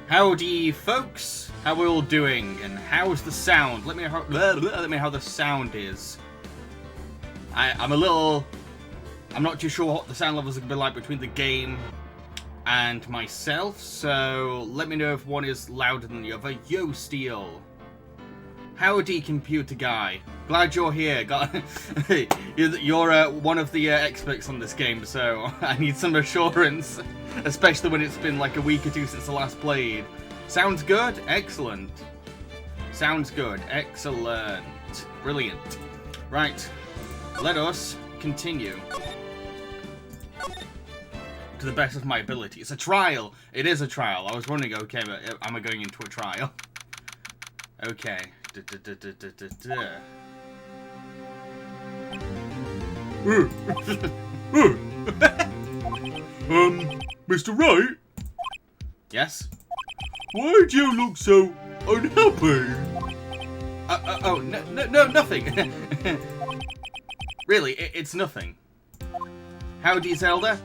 Howdy, folks. How are we all doing? And how's the sound? Let me know how the sound is. I'm not too sure what the sound levels are going to be like between the game and myself, so let me know if one is louder than the other. Yo, Steel. Howdy, computer guy. Glad you're here. You're one of the experts on this game, so I need some assurance, especially when it's been like a week or two since I last played. Sounds good? Excellent. Sounds good. Excellent. Brilliant. Right. Let us continue. To the best of my ability. It's a trial. It is a trial. I was wondering, okay, but am I going into a trial? Okay. Mr. Wright? Yes? Why do you look so unhappy? Oh, no, nothing. Really, it's nothing. Howdy, Zelda?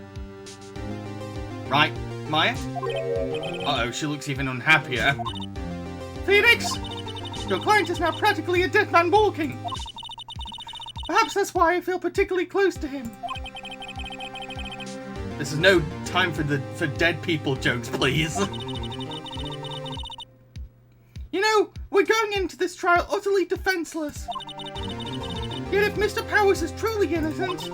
Right, Maya? Uh-oh, she looks even unhappier. Phoenix! Your client is now practically a dead man walking. Perhaps that's why I feel particularly close to him. This is no time for dead people jokes, please. You know, we're going into this trial utterly defenseless. Yet if Mr. Powers is truly innocent,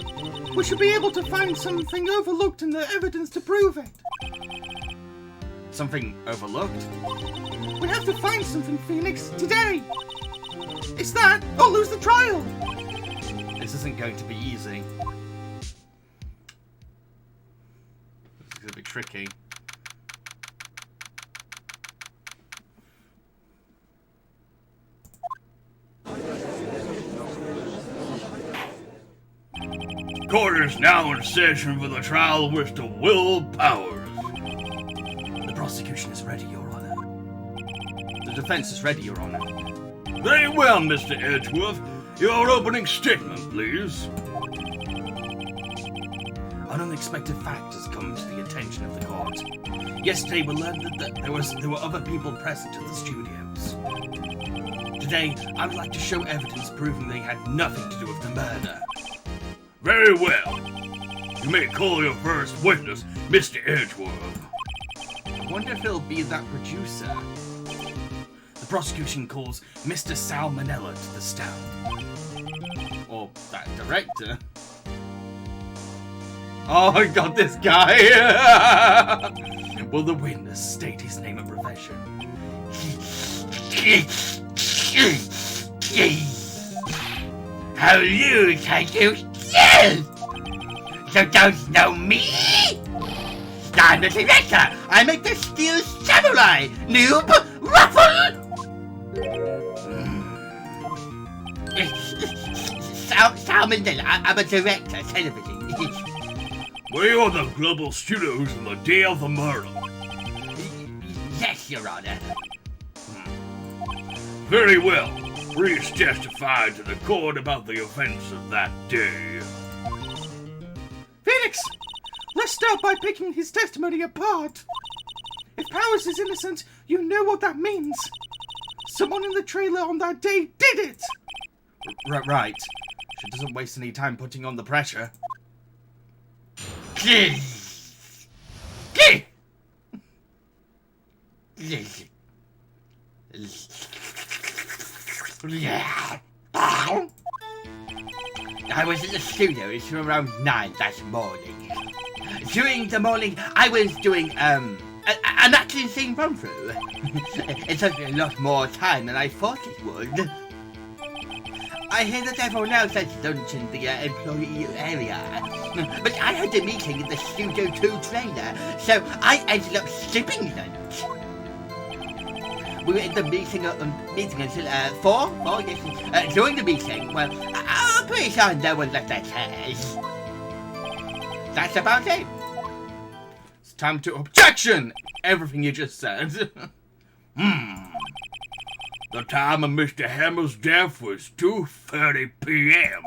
we should be able to find something overlooked in the evidence to prove it. Something overlooked? We have to find something, Phoenix, today. It's that, or lose the trial. This isn't going to be easy. This is going to be tricky. Court is now in session for the trial of Mr. Will Powers. The prosecution is ready, Your Honor. The defense is ready, Your Honor. Very well, Mr. Edgeworth. Your opening statement, please. An unexpected fact has come to the attention of the court. Yesterday we learned that there were other people present at the studios. Today, I would like to show evidence proving they had nothing to do with the murder. Very well. You may call your first witness, Mr. Edgeworth. I wonder if it'll be that producer. The prosecution calls Mr. Salmonella to the stand. Or that director. Oh my god, this guy! Will the witness state his name and profession? Hello, Titus. So don't know me? I'm the director. I make the Steel Samurai. Noob, ruffle. Salmonella. I'm a director, television. We are the global studios on the day of the murder. Yes, Your Honor. Very well. Please testify to the court about the events of that day. Phoenix! Let's start by picking his testimony apart. If Powers is innocent, you know what that means. Someone in the trailer on that day did it! Right. She doesn't waste any time putting on the pressure. I was in the studio until around 9 that morning. During the morning, I was doing, an action scene run-through. It took a lot more time than I thought it would. I hear that everyone else has lunch in the employee area. But I had a meeting in the Studio 2 trailer, so I ended up skipping lunch. We were in the meeting until 4? Yes. During the meeting, well, I'm pretty sure no one left their chairs. That's about it. It's time to objection! Everything you just said. The time of Mr. Hammer's death was 2:30 p.m.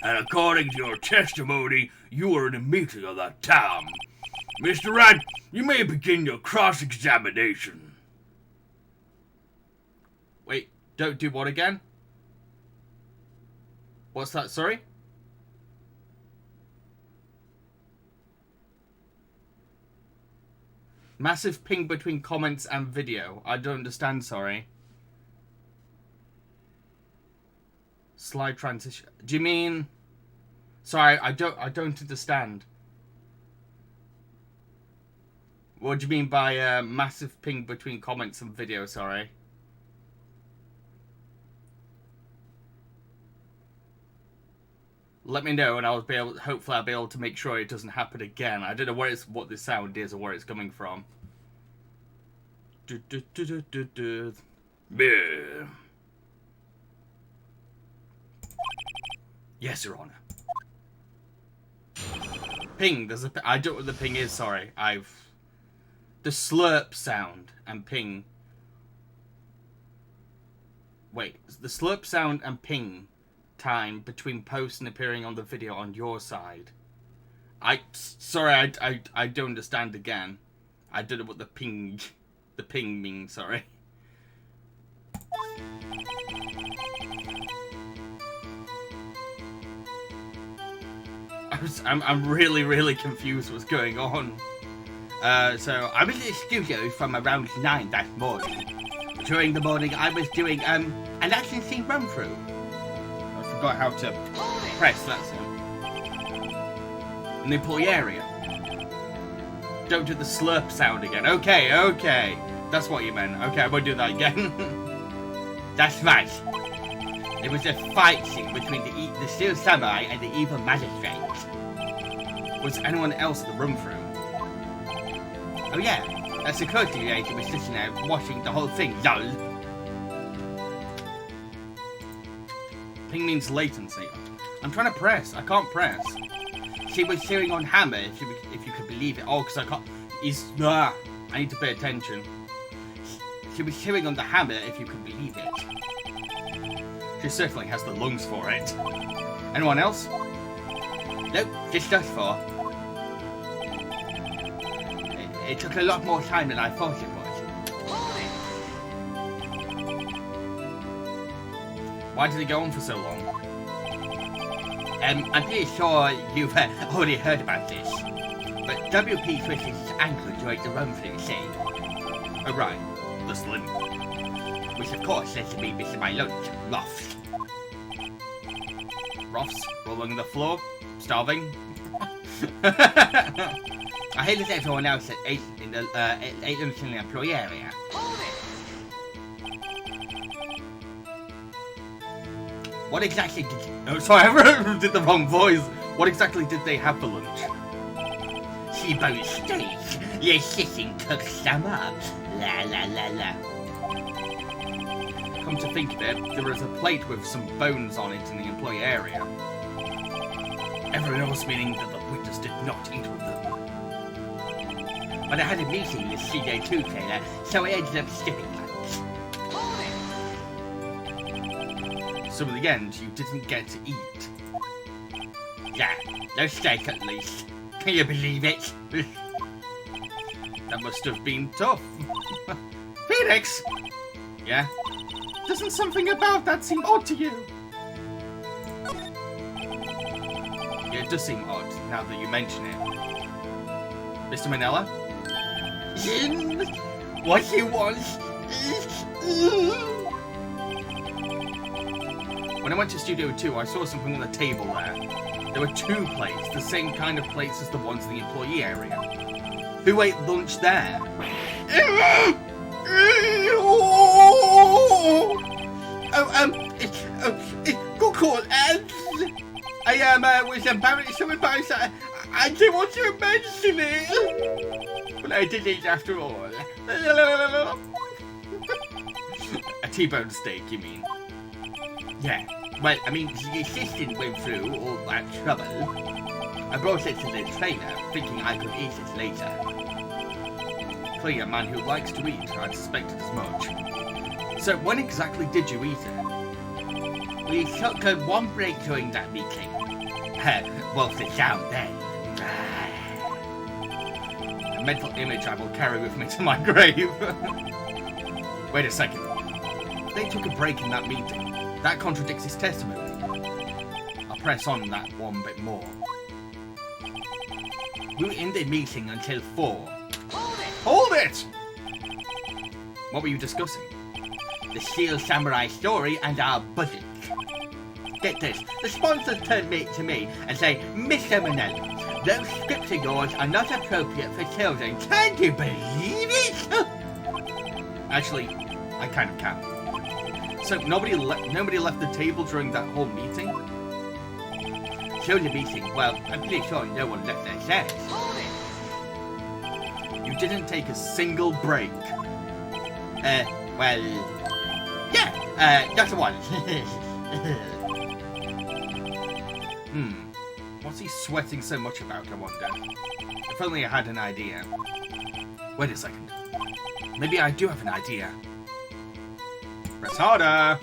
And according to your testimony, you were in a meeting at that time. Mr. Wright, You may begin your cross-examination. Wait, don't do what again? What's that, sorry? Massive ping between comments and video. I don't understand, sorry. Slide transition. Do you mean... Sorry, I don't understand. What do you mean by massive ping between comments and video, sorry? Let me know, and hopefully I'll be able to make sure it doesn't happen again. I don't know what the sound is or where it's coming from. Yeah. Yes, Your Honor. Ping. I don't know what the ping is. Sorry, the slurp sound and ping. Wait, the slurp sound and ping time between posts and appearing on the video on your side. Sorry, I don't understand again. I don't know what the ping means, sorry. I'm really confused what's going on. So I was in the studio from around 9 that morning. During the morning I was doing an action scene run through. I forgot how to press, that's it. In the employee area. Don't do the slurp sound again. Okay. That's what you meant. Okay, I won't do that again. That's right. It was a fight scene between the Steel Samurai and the evil magistrate. Was anyone else in the room through? Oh yeah, a security agent was sitting there watching the whole thing, lol. Ping means latency. I'm trying to press. I can't press. She was cheering on Hammer, if you could believe it. Oh, because I can't... I need to pay attention. She was cheering on the Hammer, if you could believe it. She certainly has the lungs for it. Anyone else? Nope, just us four. It took a lot more time than I thought it was. Why did it go on for so long? I'm pretty sure you've already heard about this, but WP twisted his ankle during the run through scene. Oh right, the slim. Which of course led to me missing my lunch, Roths. Roths, rolling on the floor, starving. I hear that everyone else ate in the employee area. What exactly did... Oh, sorry, I did the wrong voice. What exactly did they have for lunch? T-bone steak. Your sitting cooks some up. La la la la. Come to think of it, there was a plate with some bones on it in the employee area. Everyone else meaning that the witness did not eat with them. But I had a meeting with CJ2 trailer, so I ended up skipping lunch. So in the end, you didn't get to eat. Yeah, no steak at least. Can you believe it? That must have been tough. Phoenix! Yeah? Doesn't something about that seem odd to you? Yeah, it does seem odd, now that you mention it. Mr. Manella? What you want? When I went to Studio 2, I saw something on the table there. There were 2 plates, the same kind of plates as the ones in the employee area. Who ate lunch there? Good call, I was embarrassed, so embarrassed I didn't want to mention it. But I did eat after all. A T-bone steak, you mean? Yeah. Well, I mean, the assistant went through all that trouble. I brought it to the trainer, thinking I could eat it later. Clearly a man who likes to eat, I suspected as much. So when exactly did you eat it? We took one break during that meeting. Well, sit down then. mental image I will carry with me to my grave. Wait a second. They took a break in that meeting. That contradicts his testimony. I'll press on that one bit more. We were in the meeting until 4. Hold it! What were you discussing? The Steel Samurai story and our budget. Get this, the sponsors turn to me and say, Mr. Manelli, those scripts of yours are not appropriate for children. Can you believe it? Actually, I kind of can. So nobody left the table during that whole meeting? During the meeting, well, I'm pretty sure no one left their chairs. You didn't take a single break. Well, yeah, just one. What's he sweating so much about, I wonder? If only I had an idea. Wait a second. Maybe I do have an idea. Press harder!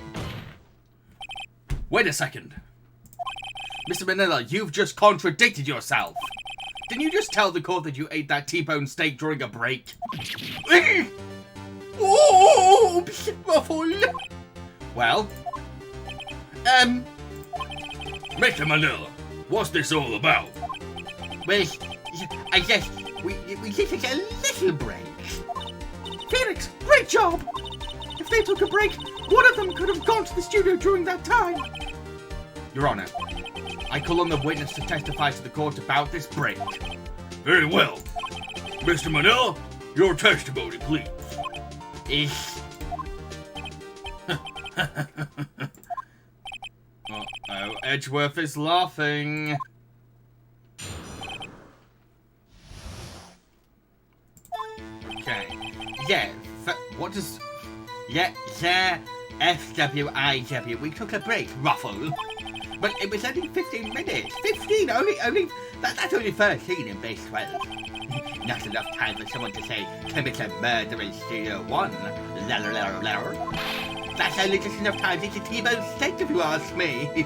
Wait a second. Mr. Manila, you've just contradicted yourself. Didn't you just tell the court that you ate that T-bone steak during a break? Oh, Ruffle! Well? Mr. Manila, what's this all about? Well, I guess we just took a little break. Phoenix, great job! If they took a break, one of them could have gone to the studio during that time. Your Honor, I call on the witness to testify to the court about this break. Very well. Mr. Manila, your testimony, please. Uh-oh, Edgeworth is laughing. Okay. Yeah, what does... Yeah, FWIW, we took a break, Ruffle. But it was only 15 minutes. 15, only... That's only 13 in base 12. Not enough time for someone to say, commit a murder in Studio 1. That's only just enough time to get a T-bone steak, if you ask me.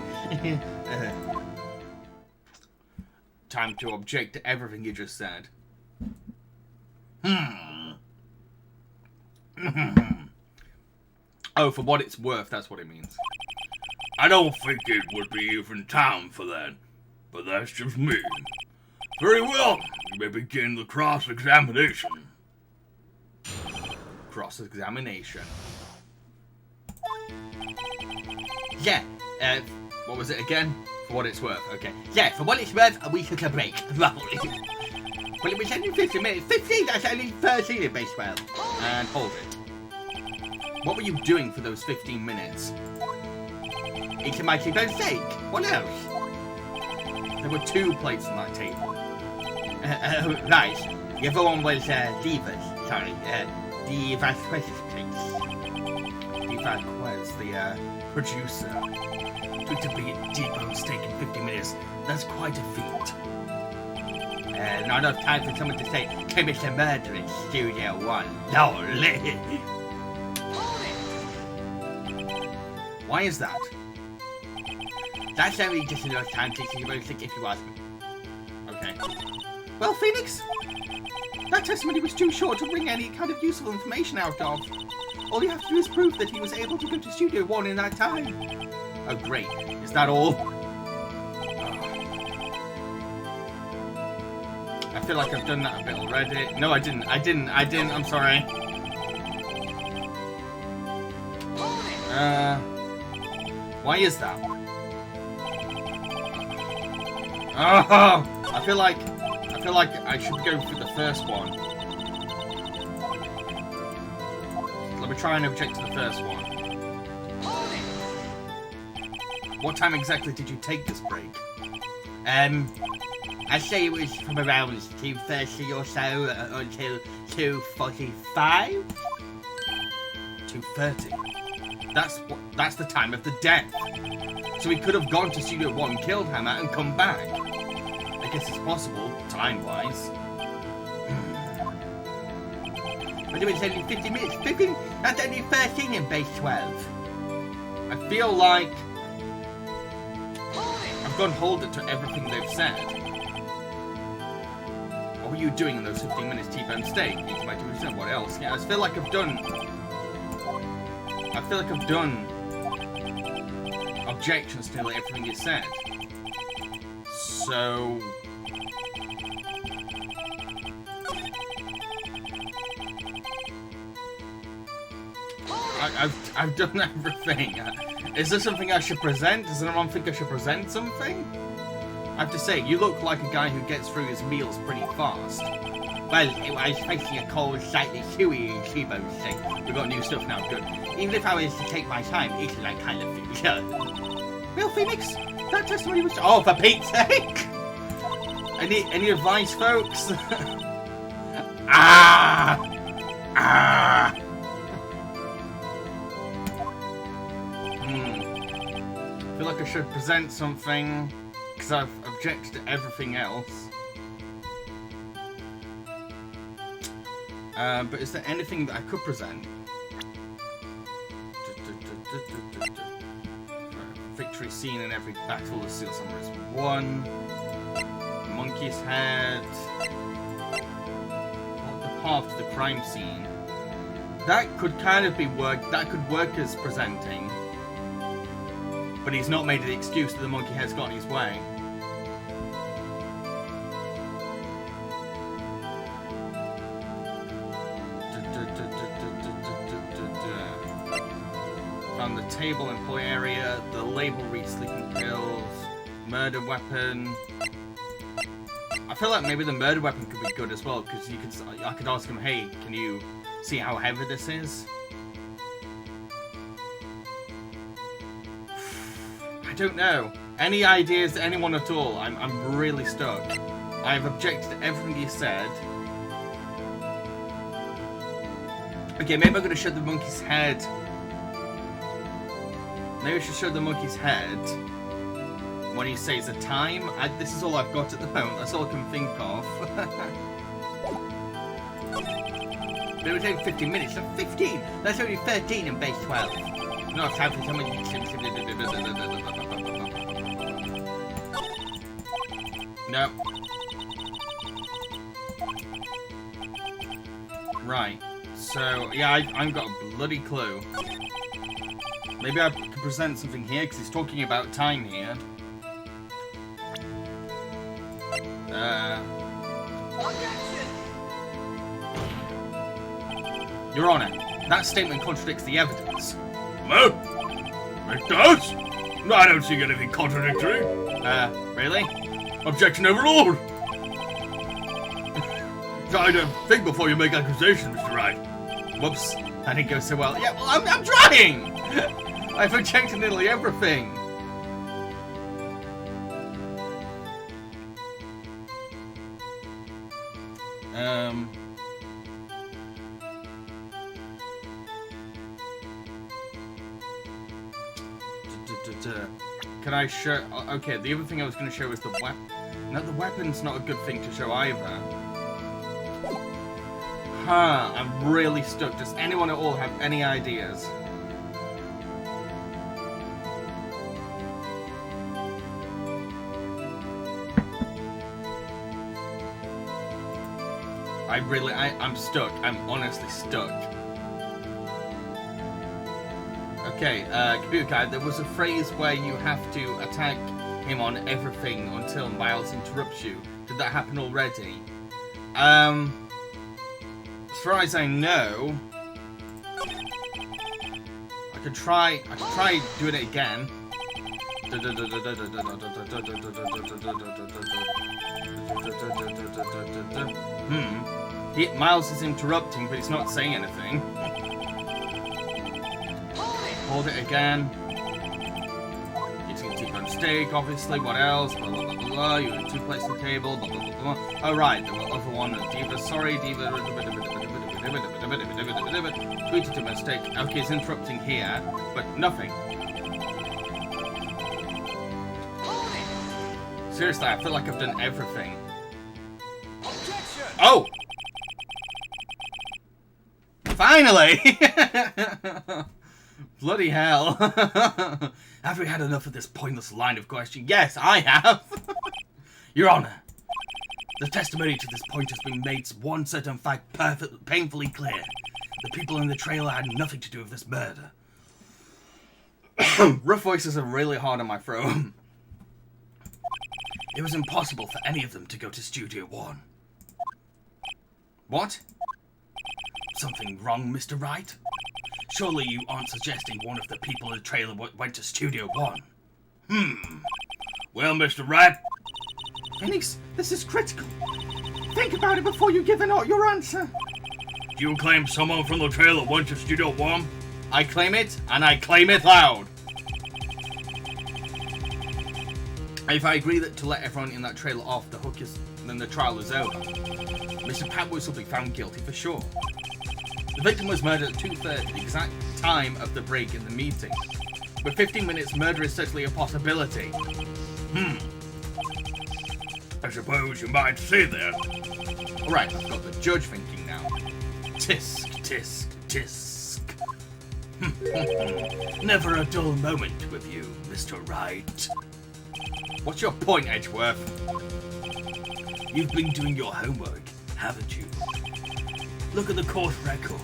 Time to object to everything you just said. Oh, for what it's worth, that's what it means. I don't think it would be even time for that, but that's just me. Very well, you may begin the cross-examination. Cross-examination. Yeah, What was it again? For what it's worth, okay. Yeah, for what it's worth, we took a break, Ruffle. Well, it was only 15 minutes. 15, that's only 13 in base 12. And hold it. What were you doing for those 15 minutes? Eating my T-bone steak. What else? There were 2 plates on that table. Right. The other one was, Divas. Sorry, the Vasquez's place. The Vasquez, the, producer. Good to be a T-bone steak in 50 minutes. That's quite a feat. Not enough time for someone to say, commit a murder in Studio 1. No, Why is that? That's only just enough time to see most if you ask me. Okay. Well, Phoenix, That testimony was too short to wring any kind of useful information out of. All you have to do is prove that he was able to go to Studio 1 in that time. Oh, great. Is that all? I feel like I've done that a bit already. No, I didn't. I'm sorry. Why is that? Oh, I feel like I should go for the first one. Let me try and object to the first one. What time exactly did you take this break? I'd say it was from around 2:30 or so until 2:45. 2:30. That's the time of the death. So he could have gone to Studio 1, killed Hammer, and come back. I guess it's possible, time-wise. But it was only 50 minutes. 15, that's only 13 in base 12. I feel like I've gone hold it to everything they've said. What were you doing in those 15 minutes? T-bone steak. Eating my 2%. What else? Yeah, I feel like I've done objections to nearly everything you said. So I've done everything. Is there something I should present? Does anyone think I should present something? I have to say, you look like a guy who gets through his meals pretty fast. Well, it was facing a cold, slightly chewy T-bone steak. We've got new stuff now, good. Even if I was to take my time eating that kind of food. Real Phoenix? That testimony was... Oh, for Pete's sake! Any advice, folks? Ah! Ah! I feel like I should present something, because I've objected to everything else. But is there anything that I could present? Victory scene in every battle of Steel Summer is won. Monkey's head. The path to the crime scene. That could kind of be that could work as presenting. But he's not made an excuse that the monkey head's got in his way. Found the table employee area, the label reads sleeping pills, murder weapon. I feel like maybe the murder weapon could be good as well, because I could ask him, hey, can you see how heavy this is? I don't know. Any ideas, anyone at all? I'm really stuck. I've objected to everything you said. Okay, maybe I'm going to show the monkey's head. Maybe I should show the monkey's head when he says a time. This is all I've got at the moment. That's all I can think of. But it would take 15 minutes. So 15! That's only 13 in base 12. No, time for someone. No. Right. So, yeah, I haven't got a bloody clue. Maybe I could present something here, because he's talking about time here. Your Honor, that statement contradicts the evidence. No? It does? No, I don't see anything contradictory. Really? Objection overruled. Try to think before you make accusations, Mr. Wright. Whoops, that didn't go so well. Yeah, well, I'm trying! I've objected nearly everything. Can I show... Okay, the other thing I was going to show is the weapon. No, the weapon's not a good thing to show either. Huh, I'm really stuck. Does anyone at all have any ideas? I'm stuck. I'm honestly stuck. Okay, computer guy, there was a phrase where you have to attack him on everything until Miles interrupts you. Did that happen already? As far as I know, I could try doing it again. Miles is interrupting, but he's not saying anything. Hold it again. Eating a T-bone steak, obviously. What else? Blah, blah, blah, blah, blah. You have 2 plates on the table. Blah, blah, blah, blah. Oh, right. The other one. Diva, sorry. Diva. Tweeted a mistake. Okay, it's interrupting here, but nothing. Seriously, I feel like I've done everything. Oh! Finally! Bloody hell. Have we had enough of this pointless line of questioning? Yes, I have. Your Honor, The testimony to this point has been made one certain fact painfully clear. The people in the trailer had nothing to do with this murder. Rough voices are really hard on my throat. It was impossible for any of them to go to Studio One. What? Something wrong, Mr. Wright? Surely you aren't suggesting one of the people in the trailer went to Studio One? Well, Mr. Wright, Phoenix, this is critical. Think about it before you give your answer. do you claim someone from the trailer went to Studio One? I claim it, and I claim it loud. If I agree to let everyone in that trailer off the hook, then the trial is over. Mr. Powers will be found guilty for sure. The victim was murdered at 2:30, the exact time of the break in the meeting. With 15 minutes, murder is certainly a possibility. I suppose you might say that. Alright, I've got the judge thinking now. Tisk, tisk, tisk. Never a dull moment with you, Mr. Wright. What's your point, Edgeworth? You've been doing your homework, haven't you? Look at the court record.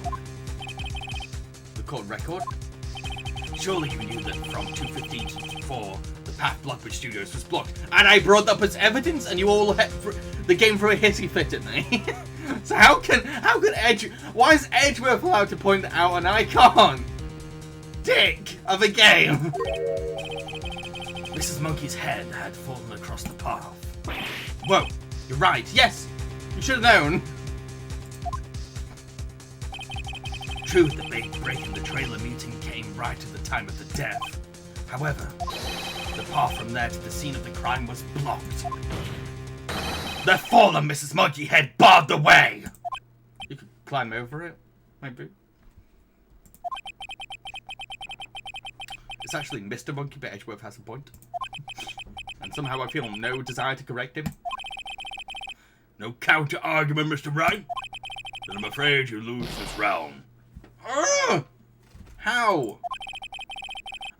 The court record? Surely you knew that from 2:15 to 4, the path blocked by Studios was blocked. And I brought that up as evidence, and you all the game threw a hissy fit at me. So how can why is Edgeworth allowed to point that out and I can't? Dick of a game. Mrs. Monkey's head had fallen across the path. Whoa, you're right. Yes, you should have known. True, the big break in the trailer meeting came right at the time of the death. However, the path from there to the scene of the crime was blocked. The fallen Mrs. Monkeyhead barred the way! You could climb over it, maybe. It's actually Mr. Monkey, but Edgeworth has a point. And somehow I feel no desire to correct him. No counter-argument, Mr. Wright? Then I'm afraid you lose this round. How?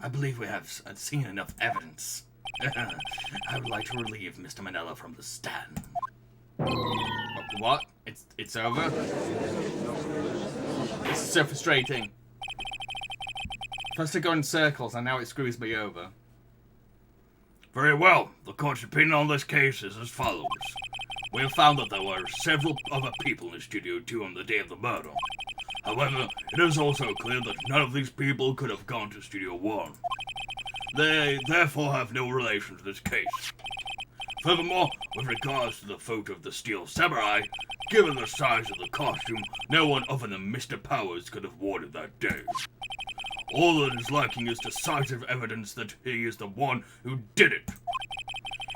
I believe we have seen enough evidence. I would like to relieve Mr. Manella from the stand. What? It's over? This is so frustrating. First I go in circles and now it screws me over. Very well. The court's opinion on this case is as follows. We have found that there were several other people in Studio 2 on the day of the murder. However, it is also clear that none of these people could have gone to Studio 1. They therefore have no relation to this case. Furthermore, with regards to the photo of the Steel Samurai, given the size of the costume, no one other than Mr. Powers could have worn it that day. All that is lacking is decisive evidence that he is the one who did it.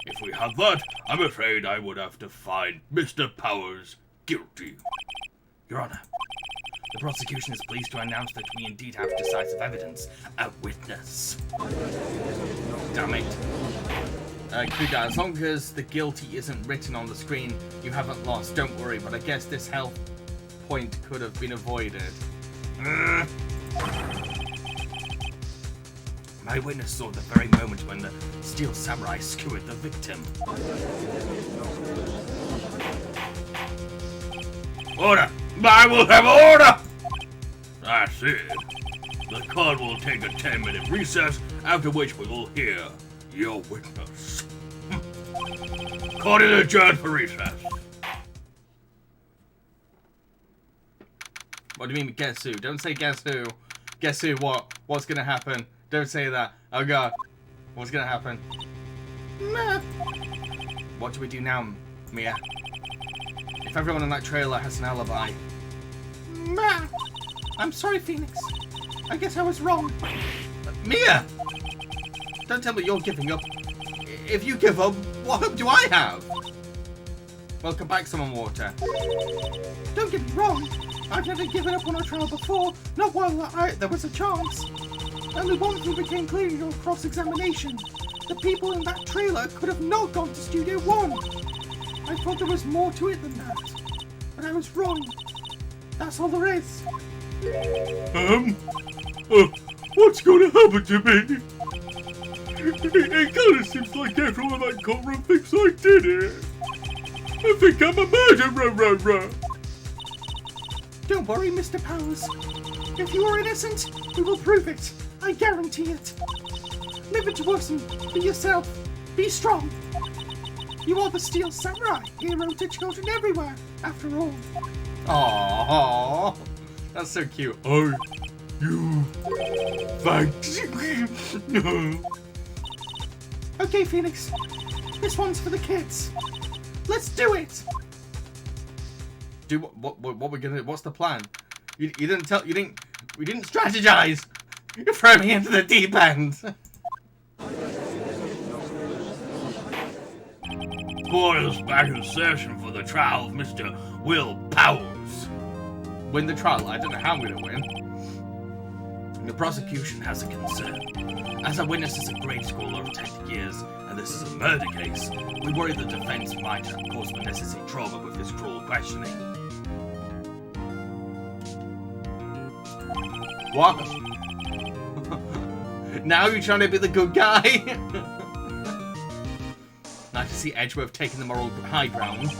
If we had that, I'm afraid I would have to find Mr. Powers guilty. Your Honor, the prosecution is pleased to announce that we indeed have decisive evidence. A witness. Damn it. Kuga, as long as the guilty isn't written on the screen, you haven't lost. Don't worry, but I guess this health point could have been avoided. My witness saw the very moment when the Steel Samurai skewered the victim. Order! I will have order! I see. The court will take a 10-minute recess, after which we will hear your witness. Court is adjourned for recess. What do you mean, guess who? Don't say guess who. Guess who, what? What's gonna happen? Don't say that. Oh god. What's gonna happen? Meh. What do we do now, Mia? If everyone in that trailer has an alibi. Meh. I'm sorry, Phoenix. I guess I was wrong. Mia! Don't tell me you're giving up. If you give up, what hope do I have? Welcome back, Summon Water. Don't get me wrong. I've never given up on a trial before, not while there was a chance. Only one thing became clear in your cross-examination. The people in that trailer could have not gone to Studio 1. I thought there was more to it than that. But I was wrong. That's all there is. What's going to happen to me? It kind of seems like everyone in that courtroom thinks I did it. I think I'm a murderer. Don't worry, Mr. Powers. If you are innocent, we will prove it. I guarantee it. Live it to us and be yourself. Be strong. You are the Steel Samurai, hero to children everywhere, after all. Aww, that's so cute. You thanks. Okay, Phoenix. This one's for the kids. Let's do it. Do what we're gonna? What's the plan? You didn't tell. We didn't strategize. You throw me into the deep end. Quarters back in session for the trial of Mr. Will Powers. Win the trial. I don't know how I'm gonna win. The prosecution has a concern. As a witness is a grade scholar of 10 years, and this is a murder case, we worry the defense might have caused unnecessary trauma with this cruel questioning. What? Now you're trying to be the good guy? Nice to see Edgeworth taking the moral high ground.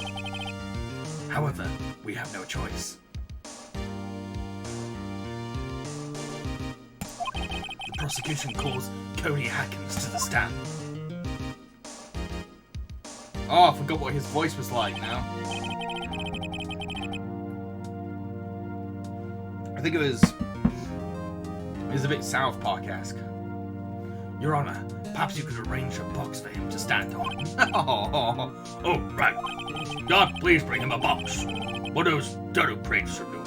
However, we have no choice. The prosecution calls Cody Hackins to the stand. Oh, I forgot what his voice was like now. I think it was a bit South Park-esque. Your Honor, perhaps you could arrange a box for him to stand on. Oh, right. God, please bring him a box. What those dirty pricks are doing.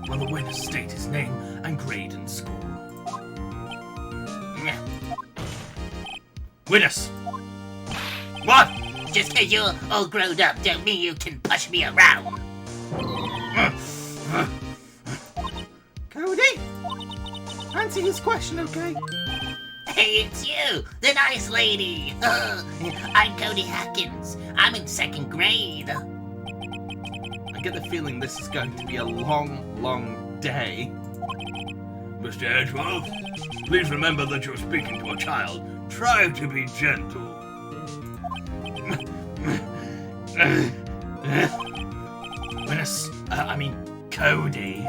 Will the witness state his name and grade in school? Witness! What? Just because you're all grown up don't mean you can push me around. Cody? Answer his question, okay? Hey, it's you, the nice lady. I'm Cody Hackins. I'm in 2nd grade. I get the feeling this is going to be a long, long day. Mr. Edgeworth, please remember that you're speaking to a child. Try to be gentle. Witness, Cody.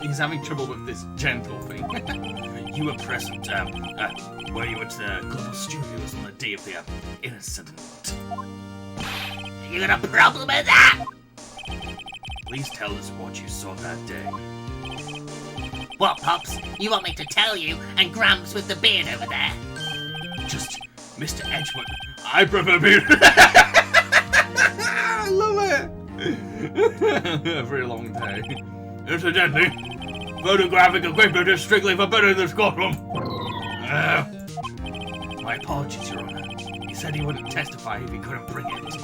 He's having trouble with this gentle thing. You were present, where you went to the Global Studios on the day of the incident. You got a problem with that? Please tell us what you saw that day. What, Pops? You want me to tell you and Gramps with the beard over there? Just, Mr. Edgeworth, I prefer beard. I love it. A very long day. Incidentally, photographic equipment is strictly forbidden in this courtroom. My apologies, Your Honor. He said he wouldn't testify if he couldn't bring it.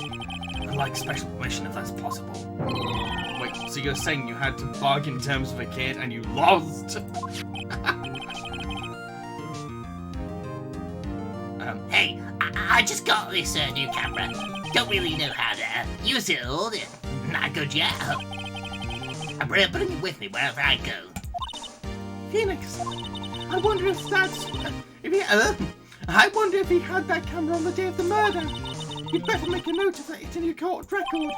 I'd like special permission if that's possible. Wait, so you're saying you had to bargain terms with a kid and you lost? Hey, I just got this new camera. Don't really know how to use it all. Not good yet. I'm bringing it with me wherever I go. Phoenix, I wonder if that's... I wonder if he had that camera on the day of the murder. You'd better make a note of it in your court record.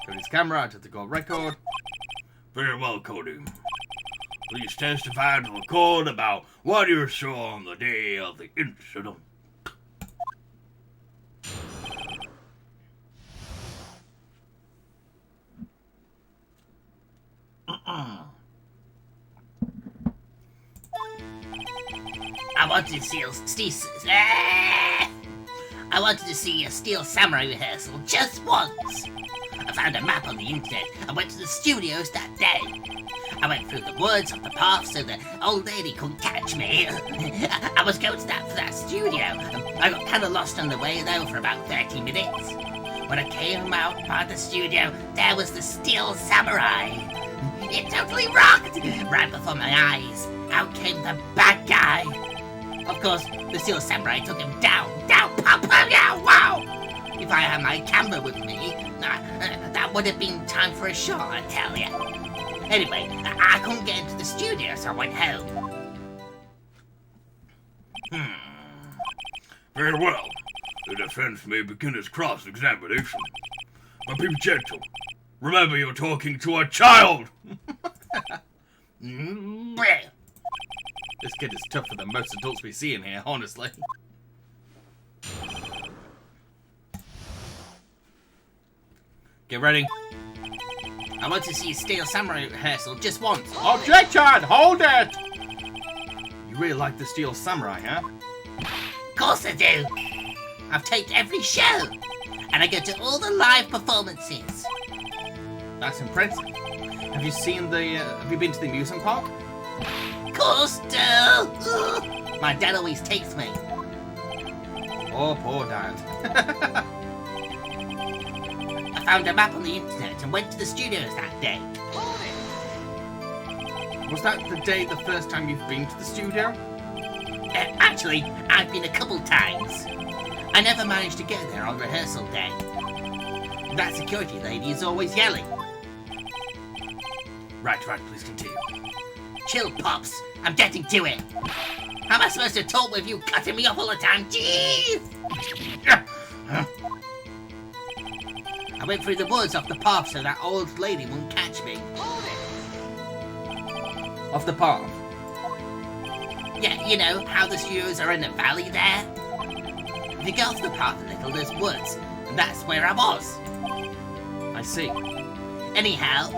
Cody's camera out of the court record. Very well, Cody. Please testify to the court about what you saw on the day of the incident. I wanted to see a Steel Samurai rehearsal just once. I found a map on the internet and went to the studios that day. I went through the woods of the path so the old lady couldn't catch me. I was going for that studio. I got kind of lost on the way though for about 30 minutes. When I came out by the studio, there was the Steel Samurai. It totally rocked! Right before my eyes, out came the bad guy. Of course, the Steel Samurai took him down, pop, yeah, wow! If I had my camera with me, that would have been time for a shot, I tell ya. Anyway, I couldn't get into the studio, so I went home. Very well. The defense may begin its cross-examination. But be gentle. Remember you're talking to a child! This kid is tougher than most adults we see in here, honestly. Get ready. I want to see Steel Samurai rehearsal just once. Objection! Hold it! You really like the Steel Samurai, huh? Of course I do. I've taped every show, and I go to all the live performances. That's impressive. Have you seen the? Have you been to the amusement park? Of course, do. My dad always takes me. Oh, poor dad. I found a map on the internet and went to the studios that day. Was that the day the first time you've been to the studio? Actually, I've been a couple times. I never managed to get there on rehearsal day. That security lady is always yelling. Right, please continue. Chill, Pops. I'm getting to it. How am I supposed to talk with you cutting me off all the time? Jeez! I went through the woods off the path so that old lady wouldn't catch me. Off the path? Yeah, you know how the studios are in the valley there? If you go off the path a little, there's woods, and that's where I was. I see. Anyhow,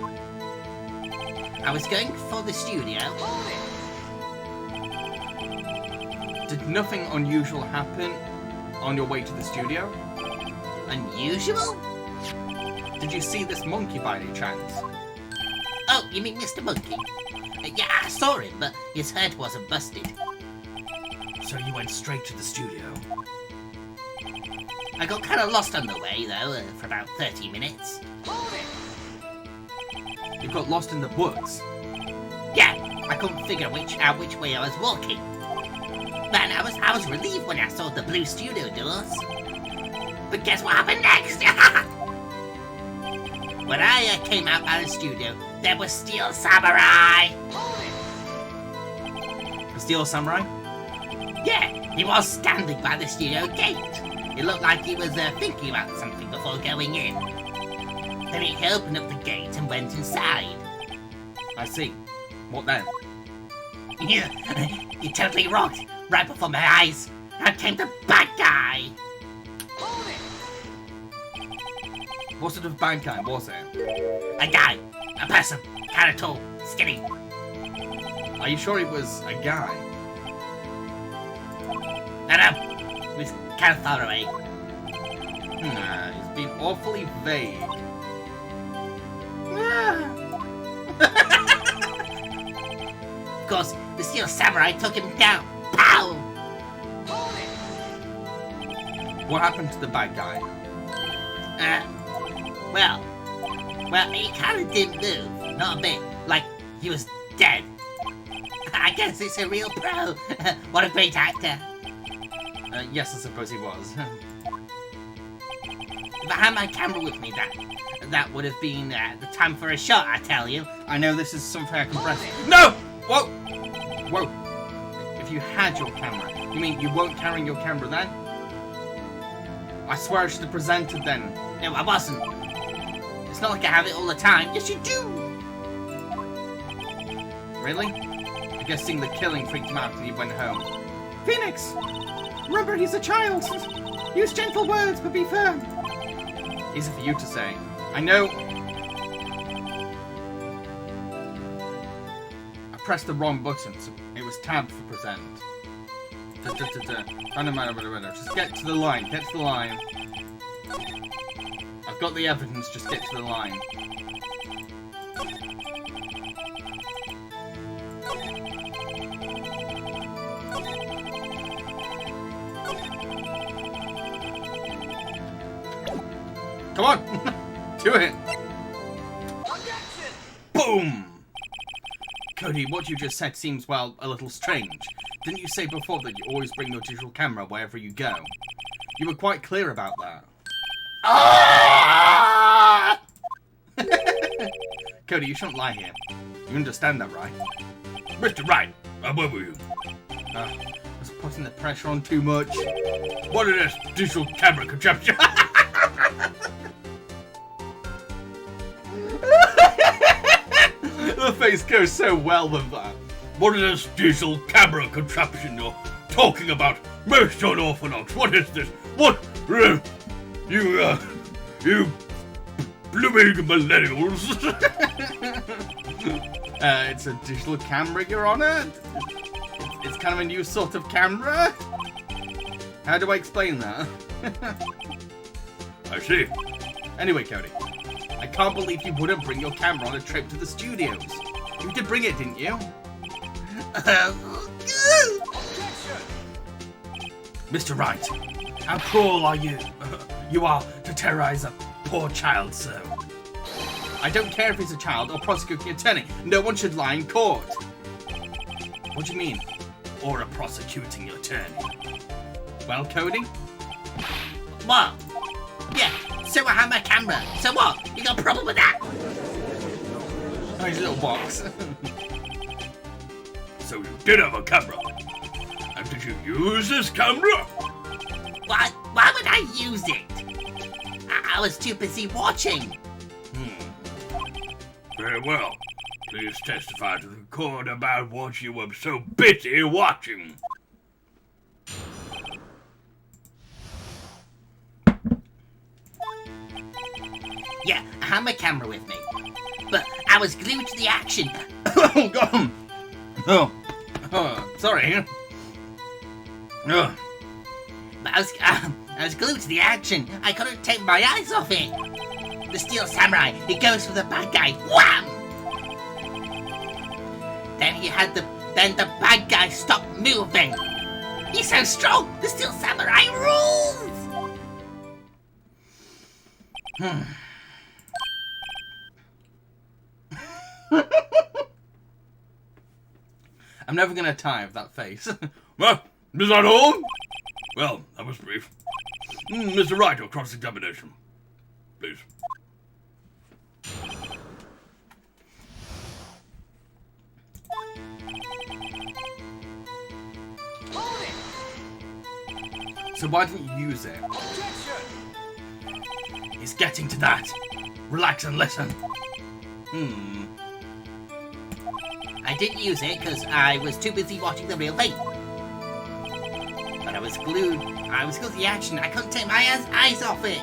I was going for the studio. Did nothing unusual happen on your way to the studio? Unusual? Did you see this monkey by any chance? Oh, you mean Mr. Monkey? Yeah, I saw him, but his head wasn't busted. So you went straight to the studio? I got kind of lost on the way, though, for about 30 minutes. You got lost in the woods? Yeah, I couldn't figure which way I was walking. Man, I was relieved when I saw the blue studio doors. But guess what happened next? When I came out by the studio, there was Steel Samurai. The Steel Samurai? Yeah, he was standing by the studio gate. It looked like he was thinking about something before going in. Then he opened up the gate and went inside. I see. What then? He totally rocked right before my eyes. Out came the bad guy. What sort of bad guy was it? A guy, a person, kind of tall, skinny. Are you sure it was a guy? No, he was kind of far away. He's been awfully vague. Of course, the Steel Samurai took him down. Pow! What happened to the bad guy? Well, he kind of didn't move, not a bit, like he was dead. I guess it's a real pro. What a great actor. Yes, I suppose he was. If I had my camera with me, that would have been the time for a shot, I tell you. I know this is something I can press. No! Whoa! Whoa. If you had your camera, you mean you weren't carrying your camera then? I swear I should have presented then. No, I wasn't. It's not like I have it all the time. Yes, you do. Really? I guess seeing the killing freaked him out and he went home. Phoenix! Remember, he's a child. Use gentle words, but be firm. Easy for you to say. I know. I pressed the wrong button. So it was tab for present. Just get to the line. Get to the line. I've got the evidence. Just get to the line. Come on! Do it! Boom! Cody, what you just said seems, well, a little strange. Didn't you say before that you always bring your digital camera wherever you go? You were quite clear about that. Cody, you shouldn't lie here. You understand that, right? Mr. Wright, where were you? I was putting the pressure on too much. What is this digital camera contraption? The face goes so well with that. What is this digital camera contraption you're talking about, most unorthodox? What is this? What? You blooming millennials. It's a digital camera, Your Honor. It's kind of a new sort of camera. How do I explain that? I see. Anyway, Cody, I can't believe you wouldn't bring your camera on a trip to the studios. You did bring it, didn't you? Mr. Wright, how cruel are you? You are to terrorize a poor child, sir. I don't care if he's a child or prosecuting attorney. No one should lie in court. What do you mean? Or a prosecuting attorney? Well, Cody? What? Yeah, so I have my camera. So what? You got a problem with that? Oh, his little box. So you did have a camera. And did you use this camera? Why would I use it? I was too busy watching. Very well. Please testify to the court about what you were so busy watching. Yeah, I had my camera with me. But I was glued to the action. Oh, God. Oh, sorry. But I was glued to the action. I couldn't take my eyes off it. The Steel Samurai, he goes for the bad guy. Wham! Then the bad guy stopped moving. He's so strong. The Steel Samurai rules. I'm never gonna tire of that face. Well, is that all? Well, that was brief. Mr. Wright, your cross-examination. Please. So why didn't you use it? He's getting to that. Relax and listen. I didn't use it because I was too busy watching the real thing. But I was glued to the action. I couldn't take my eyes off it.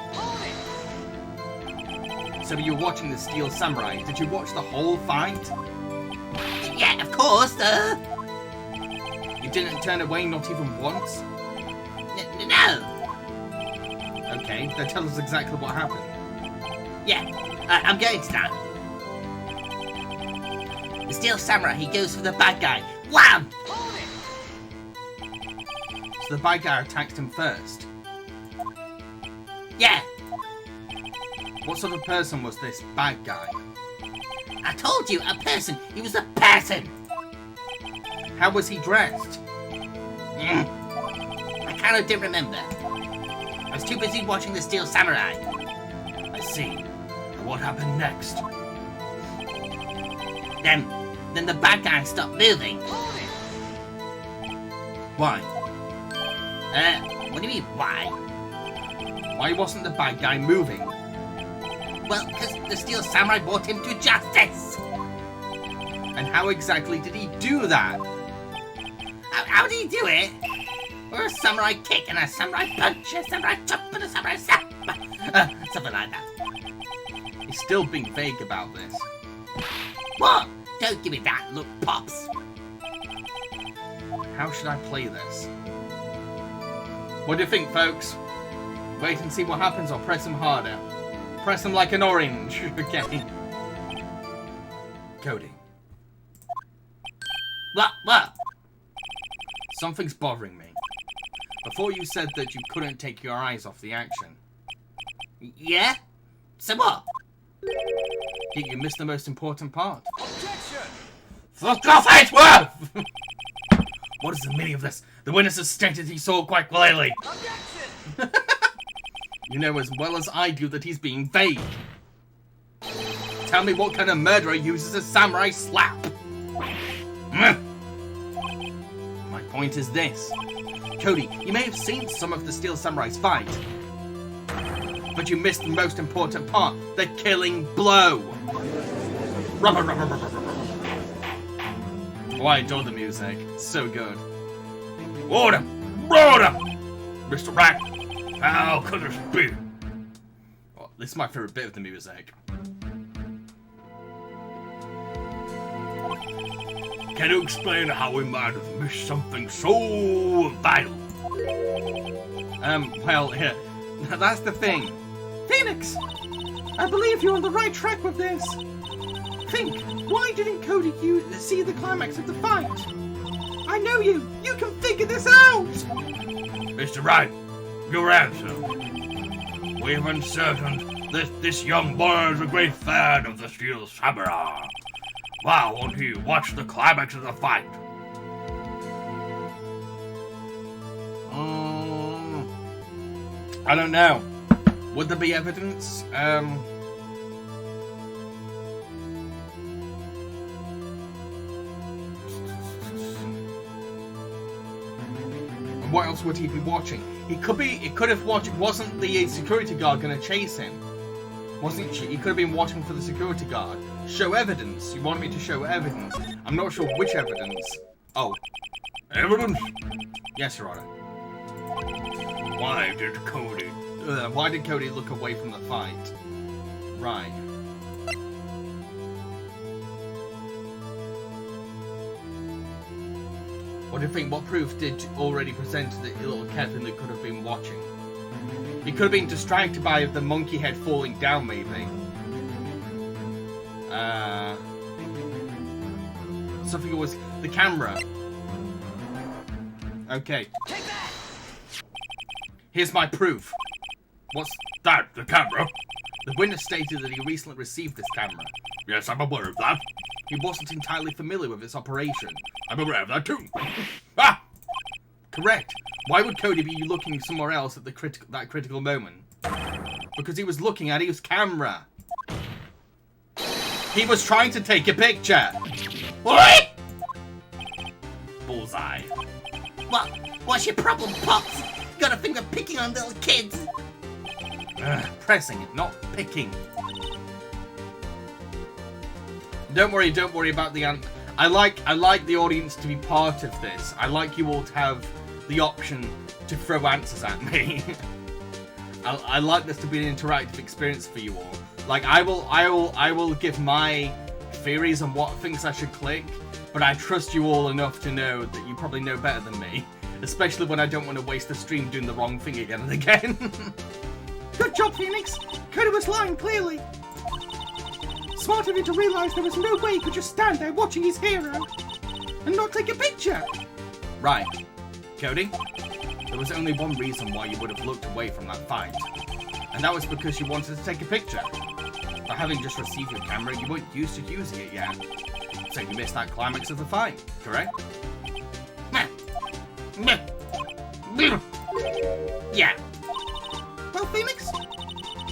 So you were watching the Steel Samurai. Did you watch the whole fight? Yeah, of course. You didn't turn away not even once? No. Okay, then tell us exactly what happened. Yeah, I'm going to that. The Steel Samurai, he goes for the bad guy. Wham! So the bad guy attacked him first. Yeah, What sort of person was this bad guy? I told you, a person. He was a person. How was he dressed? I kind of didn't remember. I was too busy watching the Steel Samurai. I see. And what happened next? Then the bad guy stopped moving. Why? What do you mean, why? Why wasn't the bad guy moving? Well, because the Steel Samurai brought him to justice. And how exactly did he do that? How did he do it? Or a samurai kick and a samurai punch, a samurai chop and a samurai slap. Something like that. He's still being vague about this. What? Don't give me that look, Pops. How should I play this? What do you think, folks? Wait and see what happens or press him harder. Press him like an orange. Okay. Cody, What? something's bothering me. Before you said that you couldn't take your eyes off the action. Yeah? So what? Yet you missed the most important part. Fuck off, Edgeworth! What is the meaning of this? The witness has stated he saw quite clearly. You know as well as I do that he's being vague. Tell me what kind of murderer uses a samurai slap? Am I My point is this. Cody, you may have seen some of the Steel Samurai's fight, but you missed the most important part, the killing blow. Oh, I adore the music. It's so good. Order! Order! Mr. Wright, how could this be? Oh, this is my favorite bit of the music. Can you explain how we might have missed something so vital? Well, yeah, that's the thing. Phoenix! I believe you're on the right track with this. Think, why didn't Cody see the climax of the fight? I know you! You can figure this out! Mr. Wright, your answer. We've uncertained that this young boy is a great fan of the Steel Samurai. Why won't he watch the climax of the fight? I don't know. Would there be evidence? What else would he be watching? He could have watched. Wasn't the security guard going to chase him? Wasn't she? He could have been watching for the security guard. Show evidence. You want me to show evidence? I'm not sure which evidence. Oh. Evidence? Yes, Your Honor. Why did Cody look away from the fight? Right. What do you think? What proof did already present to the little Kevin that could have been watching? He could have been distracted by the monkey head falling down, maybe. Something was the camera. Okay. Take that! Here's my proof. What's that? The camera? The witness stated that he recently received this camera. Yes, I'm aware of that. He wasn't entirely familiar with its operation. I'm aware of that too. Ah! Correct. Why would Cody be looking somewhere else at that critical moment? Because he was looking at his camera. He was trying to take a picture. What? Bullseye. What's your problem, Pops? You got a finger picking on little kids. Pressing it, not picking. Don't worry about the answer. I like the audience to be part of this. I like you all to have the option to throw answers at me. I like this to be an interactive experience for you all. Like I will give my theories on what things I should click, but I trust you all enough to know that you probably know better than me. Especially when I don't want to waste the stream doing the wrong thing again and again. Good job, Phoenix. Cody was lying clearly. Smart of you to realize there was no way he could just stand there watching his hero and not take a picture. Right. Cody, there was only one reason why you would have looked away from that fight. And that was because you wanted to take a picture. But having just received your camera, you weren't used to using it yet. So you missed that climax of the fight, correct? Yeah. Well, Phoenix,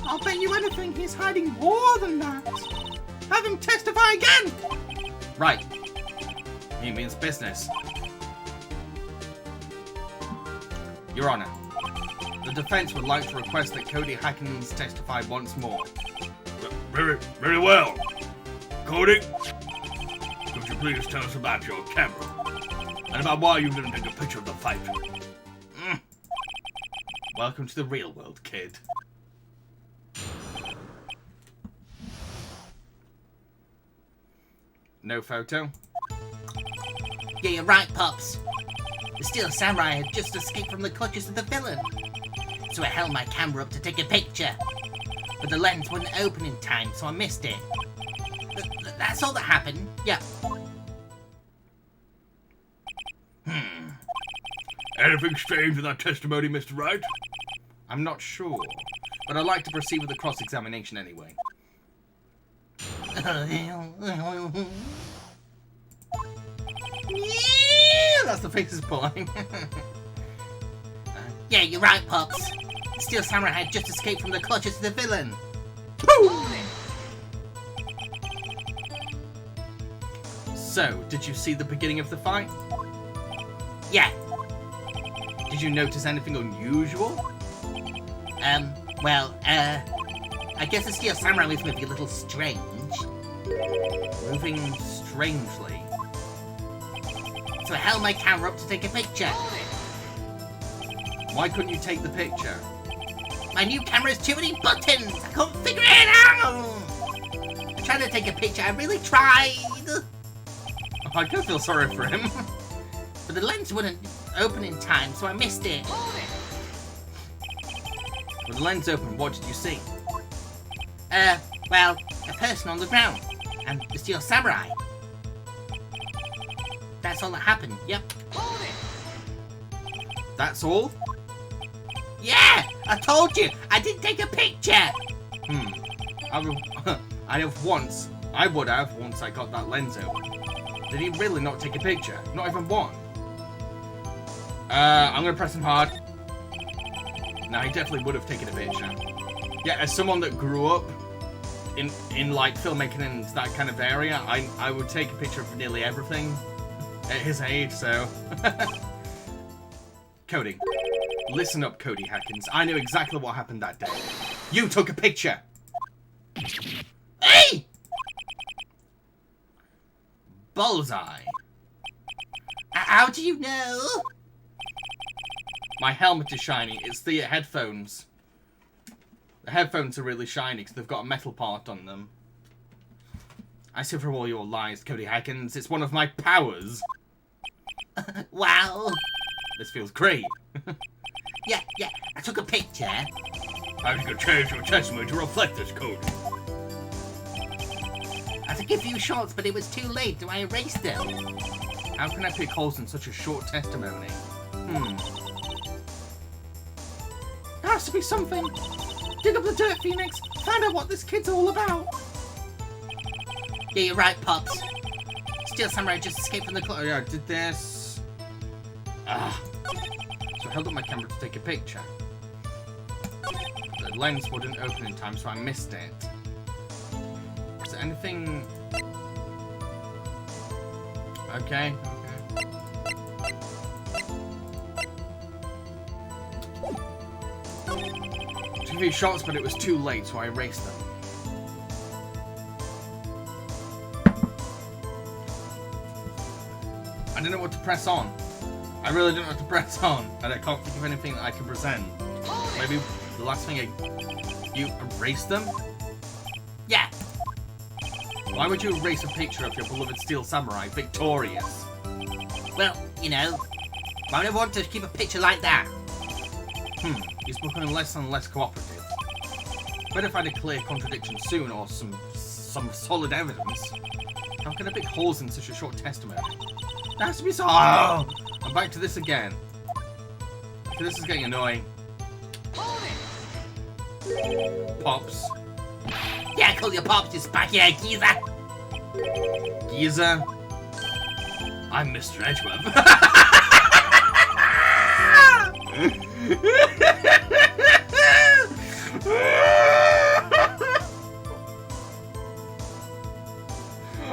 I'll bet you anything he's hiding more than that. Have him testify again! Right. He means business. Your Honor, the defense would like to request that Cody Hackins testify once more. Very well. Cody, could you please tell us about your camera? And about why you didn't take a picture of the fight? Welcome to the real world, kid. No photo? Yeah, you're right, Pops. The Steel Samurai had just escaped from the clutches of the villain. So I held my camera up to take a picture. But the lens wouldn't open in time, so I missed it. That's all that happened. Yeah. Anything strange in that testimony, Mr. Wright? I'm not sure, but I'd like to proceed with the cross-examination anyway. Yeah, that's the face is pulling. Yeah, you're right, Pops. The Steel Samurai had just escaped from the clutches of the villain. So, did you see the beginning of the fight? Yeah. Did you notice anything unusual? Well, I guess the Steel Samurai was moving a little strange. Moving strangely. So I held my camera up to take a picture. Why couldn't you take the picture? My new camera has too many buttons. I can't figure it out. I'm trying to take a picture. I really tried. I do feel sorry for him. But the lens wouldn't open in time, so I missed it. When the lens opened, what did you see? Well, a person on the ground. And the Steel Samurai. That's all that happened, yep. That's all? Yeah! I told you! I didn't take a picture! I would have once I got that lens open. Did he really not take a picture? Not even one? I'm gonna press him hard. No, he definitely would have taken a picture. Yeah, as someone that grew up in like filmmaking and that kind of area, I would take a picture of nearly everything at his age, so. Cody. Listen up, Cody Hackins. I knew exactly what happened that day. You took a picture! Hey! Bullseye. How do you know? My helmet is shiny. It's the headphones. The headphones are really shiny because they've got a metal part on them. I see through all your lies, Cody Hackins. It's one of my powers. Wow. This feels great. Yeah, I took a picture. How you can change your testimony to reflect this, Cody? I took a few shots, but it was too late, so I erased them. How can I pick holes in such a short testimony? There has to be something. Dig up the dirt, Phoenix. Find out what this kid's all about. Yeah, you're right, Pops. Steel Samurai just escaped from the Oh yeah, I did this. So I held up my camera to take a picture. The lens wouldn't open in time, so I missed it. Is there anything... Okay. Took a few shots, but it was too late, so I erased them. I don't know what to press on. I really don't know what to press on, and I can't think of anything that I can present. Maybe the last thing you erased them? Yeah. Why would you erase a picture of your beloved Steel Samurai victorious? Well, you know, why would I want to keep a picture like that? He's becoming less and less cooperative. Better find a clear contradiction soon, or some solid evidence. How can I pick holes in such a short testimony? There has to be some. Oh, I'm back to this again. This is getting annoying. Pops. Yeah, call your Pops, you spiky egg geezer. Geezer. I'm Mr. Edgeweb.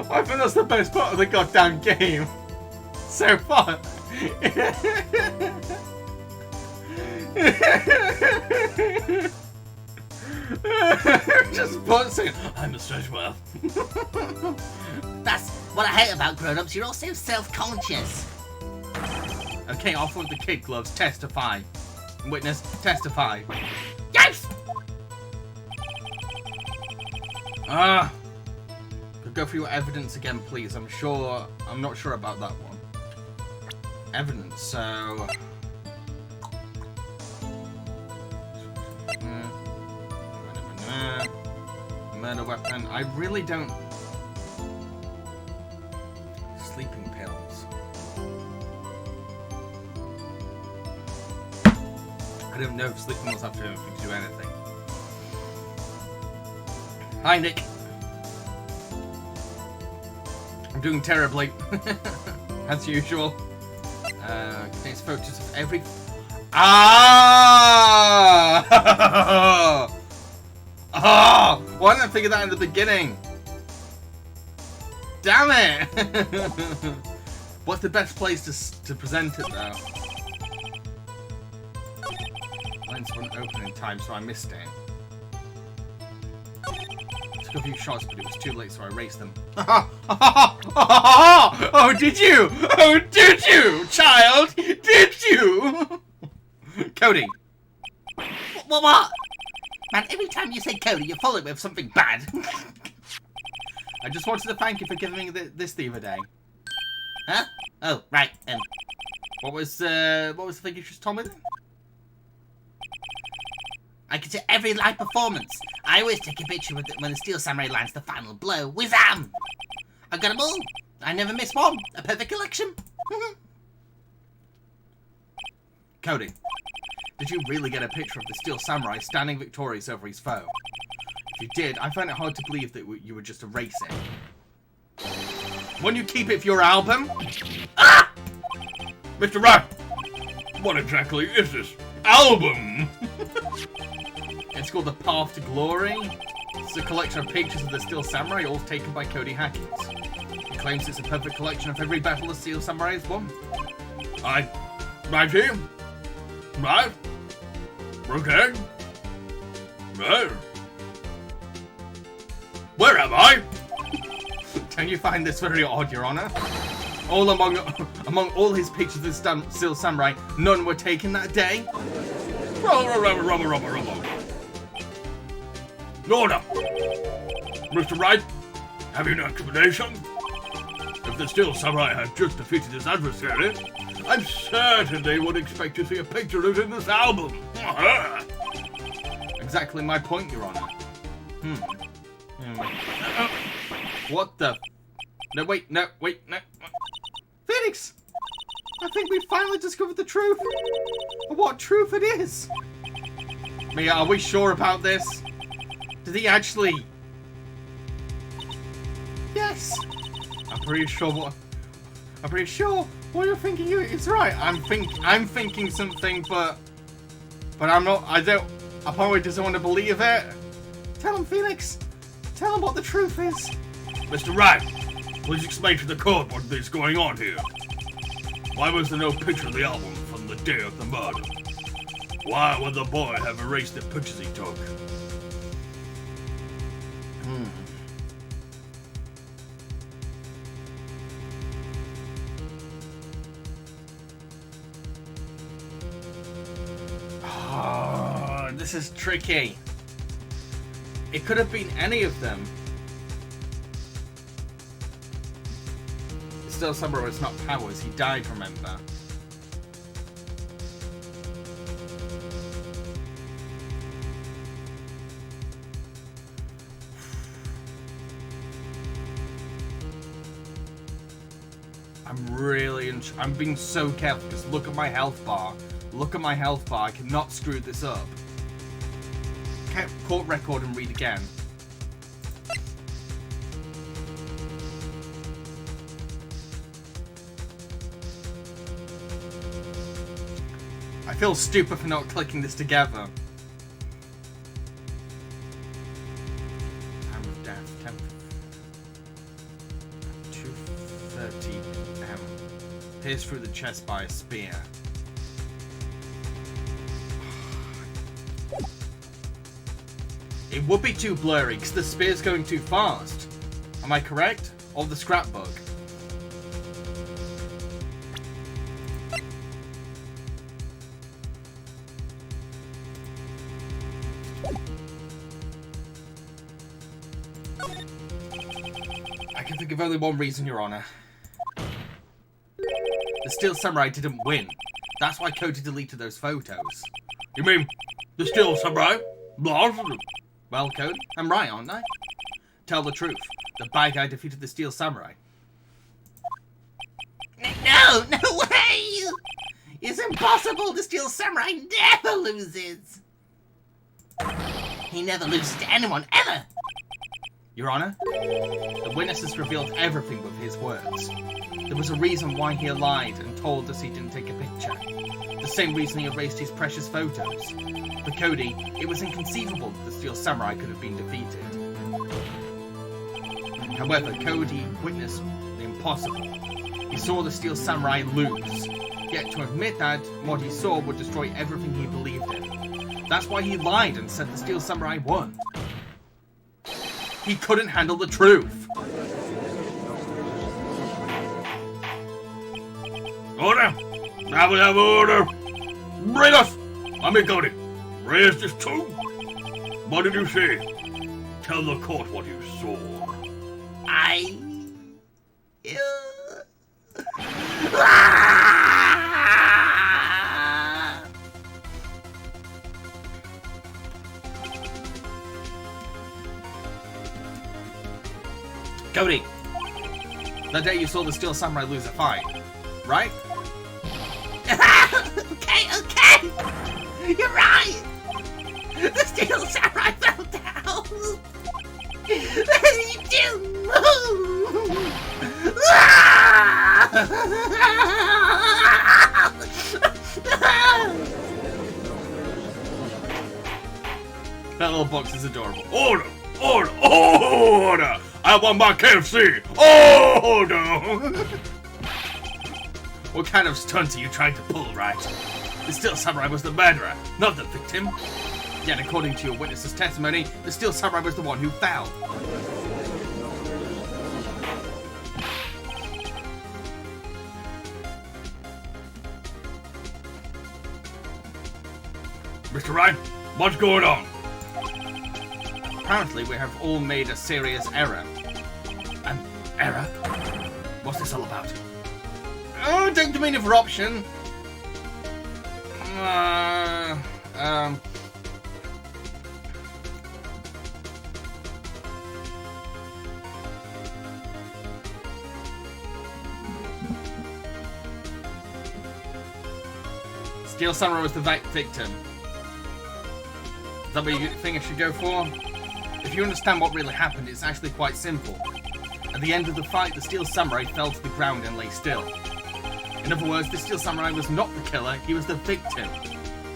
I think that's the best part of the goddamn game so far. Just bouncing. I'm Mr. Edgeweb. That's what I hate about grown-ups. You're all so self-conscious. Okay, off with the kid gloves. Testify. Witness, testify. Yes! Go through your evidence again, please. I'm not sure about that one. Evidence, so... Murder weapon. I really don't... Sleeping pills. I don't know if sleeping pills have to do anything. Hi, Nick. I'm doing terribly, as usual. Contains photos of every... Ah! Oh! Why didn't I figure that in the beginning? Damn it! What's the best place to present it, though? Lens wasn't open in time, so I missed it. Took a few shots, but it was too late, so I erased them. Oh, did you? Oh, did you, child? Did you? Cody. What? Man, every time you say Cody, you follow it with something bad. I just wanted to thank you for giving me this the other day. Huh? Oh, right. What was the thing you just told me then? I can see every live performance. I always take a picture with when the Steel Samurai lands the final blow. Wizam! I've got them all. I never miss one. A perfect collection. Cody, did you really get a picture of the Steel Samurai standing victorious over his foe? If you did, I find it hard to believe that you would just erase it. Won't you keep it for your album? Ah! Mr. Wright, what exactly is this album? It's called The Path to Glory. It's a collection of pictures of the Steel Samurai, all taken by Cody Hackett. He claims it's a perfect collection of every battle the Steel Samurai has won. Right here. Right. Okay. Right. Where am I? Don't you find this very odd, Your Honor? All among all his pictures of the Steel Samurai, none were taken that day? Rubber. Order! Mr. Wright, have you an explanation? If the Steel Samurai had just defeated his adversary, I'm certain they would expect to see a picture of it in this album. Exactly my point, Your Honor. What the... No, wait. Phoenix! I think we finally discovered the truth. What truth it is. Mia, are we sure about this? Did he actually... Yes. I'm pretty sure what you're thinking is right. I'm thinking something, but I'm not. I probably doesn't want to believe it. Tell him, Phoenix. Tell him what the truth is. Mr. Wright, please explain to the court what is going on here. Why was there no picture of the album from the day of the murder? Why would the boy have erased the pictures he took? Oh, this is tricky. It could have been any of them. It's still somewhere it's not powers. He died, remember? I'm being so careful because look at my health bar. Look at my health bar. I cannot screw this up. Court record and read again. I feel stupid for not clicking this together. Time of death, 2:30 m. Pierced through the chest by a spear. It would be too blurry because the spear's going too fast. Am I correct? Or the scrapbook? I can think of only one reason, Your Honor. The Steel Samurai didn't win. That's why Cody deleted those photos. You mean the Steel Samurai lost? Well, Cody, I'm right, aren't I? Tell the truth. The bad guy defeated the Steel Samurai. No way! It's impossible. The Steel Samurai never loses. He never loses to anyone, ever. Your Honor, the witnesses revealed everything with his words. There was a reason why he lied and told us he didn't take a picture. The same reason he erased his precious photos. For Cody, it was inconceivable that the Steel Samurai could have been defeated. However, Cody witnessed the impossible. He He saw the Steel Samurai lose, yet to admit that what he saw would destroy everything he believed in. That's why he lied and said the Steel Samurai won. He couldn't handle the truth. Order! I will have order! Bring us! Amigoni, raise this too. What did you say? Tell the court what you saw. Cody, that day you saw the Steel Samurai lose a fight, right? Okay. You're right. The Steel Samurai fell down. You do. That little box is adorable. Order! Order! Order! I want my KFC! Order! What kind of stunt are you trying to pull, Wright? The Steel Samurai was the murderer, not the victim. Yet according to your witness's testimony, the Steel Samurai was the one who fell. Mr. Wright, what's going on? Apparently, we have all made a serious error. An error? What's this all about? Oh, don't give me an interruption. Steel Samurai was the victim. Is that what you think I should go for? If you understand what really happened, it's actually quite simple. At the end of the fight, the Steel Samurai fell to the ground and lay still. In other words, the Steel Samurai was not the killer, he was the victim.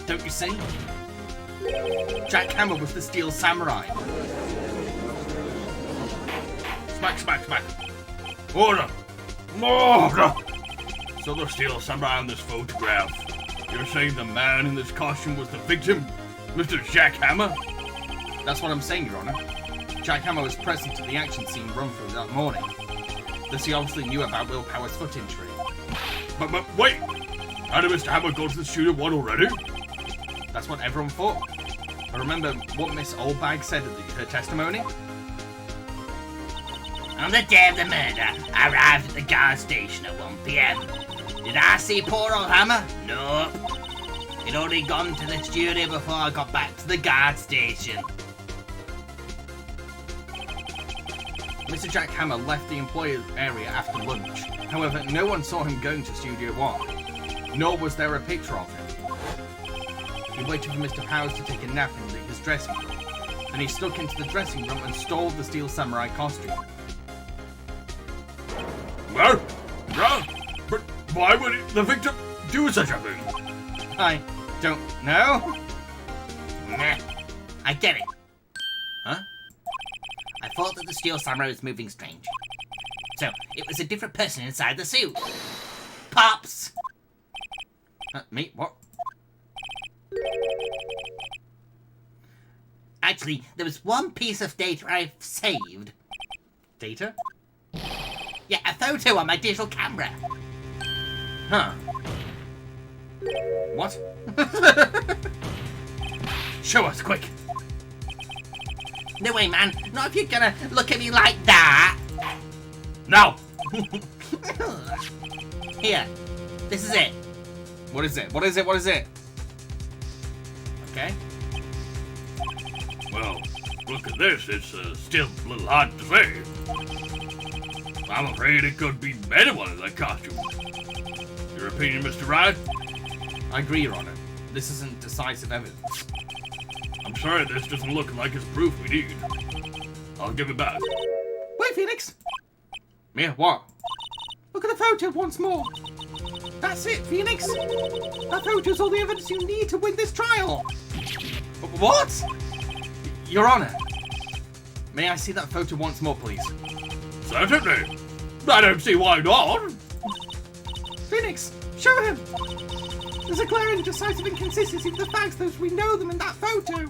Don't you see? Jack Hammer was the Steel Samurai. Smack, smack, smack. Order! Order! So the Steel Samurai on this photograph. You're saying the man in this costume was the victim? Mr. Jack Hammer? That's what I'm saying, Your Honor. Jack Hammer was present at the action scene run-through that morning. Thus he obviously knew about Willpower's foot injury. But wait! How did Mr. Hammer go to the Studio 1 already? That's what everyone thought. But remember what Miss Oldbag said at her testimony? On the day of the murder, I arrived at the guard station at 1 PM. Did I see poor old Hammer? Nope. He'd already gone to the studio before I got back to the guard station. Mr. Jack Hammer left the employee area after lunch. However, no one saw him going to Studio 1. Nor was there a picture of him. He waited for Mr. Powers to take a nap in his dressing room. Then he snuck into the dressing room and stole the Steel Samurai costume. Well, but why would the victim do such a thing? I don't know. Nah, I get it. Huh? I thought that the Steel Samurai was moving strange. So, it was a different person inside the suit. Pops! Me? What? Actually, there was one piece of data I've saved. Data? Yeah, a photo on my digital camera. Huh. What? Show us, quick! No way, man. Not if you're gonna look at me like that. Now! Here. This is it. What is it? What is it? What is it? Okay. Well, look at this. It's still a little hard to say. I'm afraid it could be anyone in that costume. Your opinion, Mr. Wright? I agree, Your Honor. This isn't decisive evidence. I'm sorry this doesn't look like it's proof we need. I'll give it back. Wait, Phoenix. Mia, what? Look at the photo once more. That's it, Phoenix. That photo's all the evidence you need to win this trial. What? Your Honor. May I see that photo once more, please? Certainly. I don't see why not. Phoenix, show him! There's a glaring decisive inconsistency with the facts as we know them in that photo.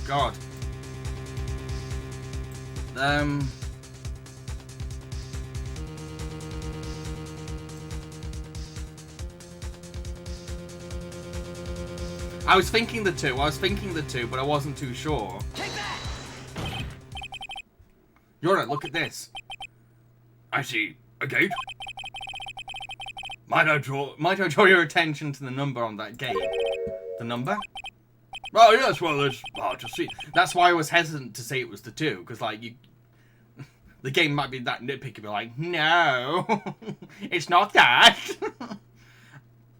God. I was thinking the two, but I wasn't too sure. You're right, look at this. I see a gate. Might I draw your attention to the number on that gate? The number? Oh, yes, well, it's hard to see. That's why I was hesitant to say it was the 2, because, like, the game might be that nitpicky, but like, no, it's not that.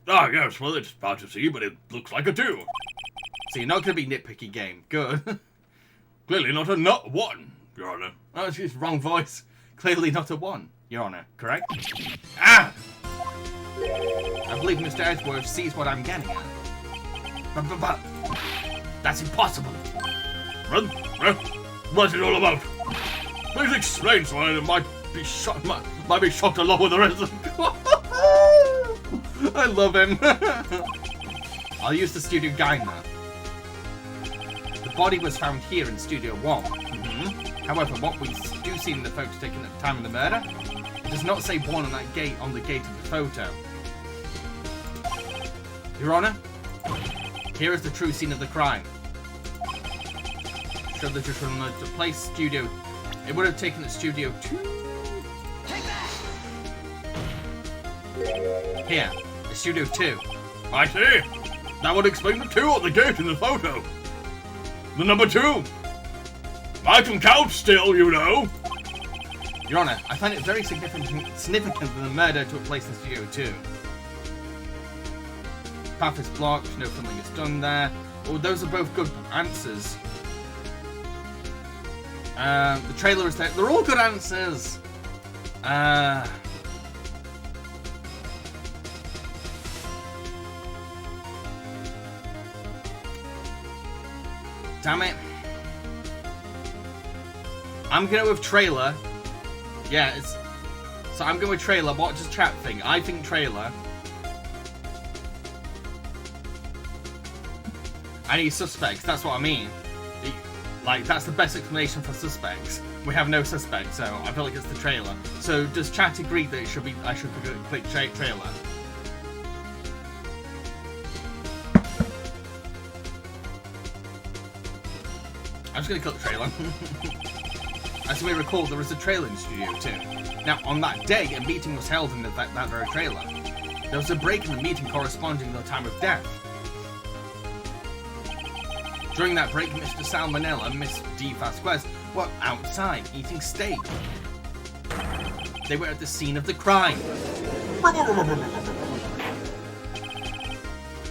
Ah, yes, well, it's hard to see, but it looks like a 2. So you're not going to be nitpicky game. Good. Clearly not a 1, Your Honor. Oh, excuse, wrong voice. Clearly not a 1, Your Honor. Correct? Ah! I believe Mr. Edgeworth sees what I'm getting at. But that's impossible. What's it all about? Please explain so I might be shocked along with the rest of them. I love him. I'll use the studio guide now. The body was found here in Studio 1. However, what we do see in the photo taken at the time of the murder, it does not say 1 on that gate on the gate of the photo. Your Honor, here is the true scene of the crime. Show the judge from the place Studio. It would have taken at Studio 2. Here, it's Studio 2. I see. That would explain the 2 on the gate in the photo. The number 2. I can count still, you know. Your Honor, I find it very significant that the murder took place in Studio 2. Path is blocked, no filming is done there. Oh, those are both good answers. The trailer is there. They're all good answers. Damn it. I'm going with trailer. Yeah, it's... So I'm going with trailer. What does chat think? I think trailer. I need suspects, that's what I mean. Like, that's the best explanation for suspects. We have no suspects, so I feel like it's the trailer. So, does chat agree that it should be, I should click trailer? I'm just gonna click trailer. As you may recall, there was a trailer in Studio 2. Now, on that day, a meeting was held in that very trailer. There was a break in the meeting corresponding to the time of death. During that break, Mr. Salmonella and Miss D. Vasquez were outside eating steak. They were at the scene of the crime.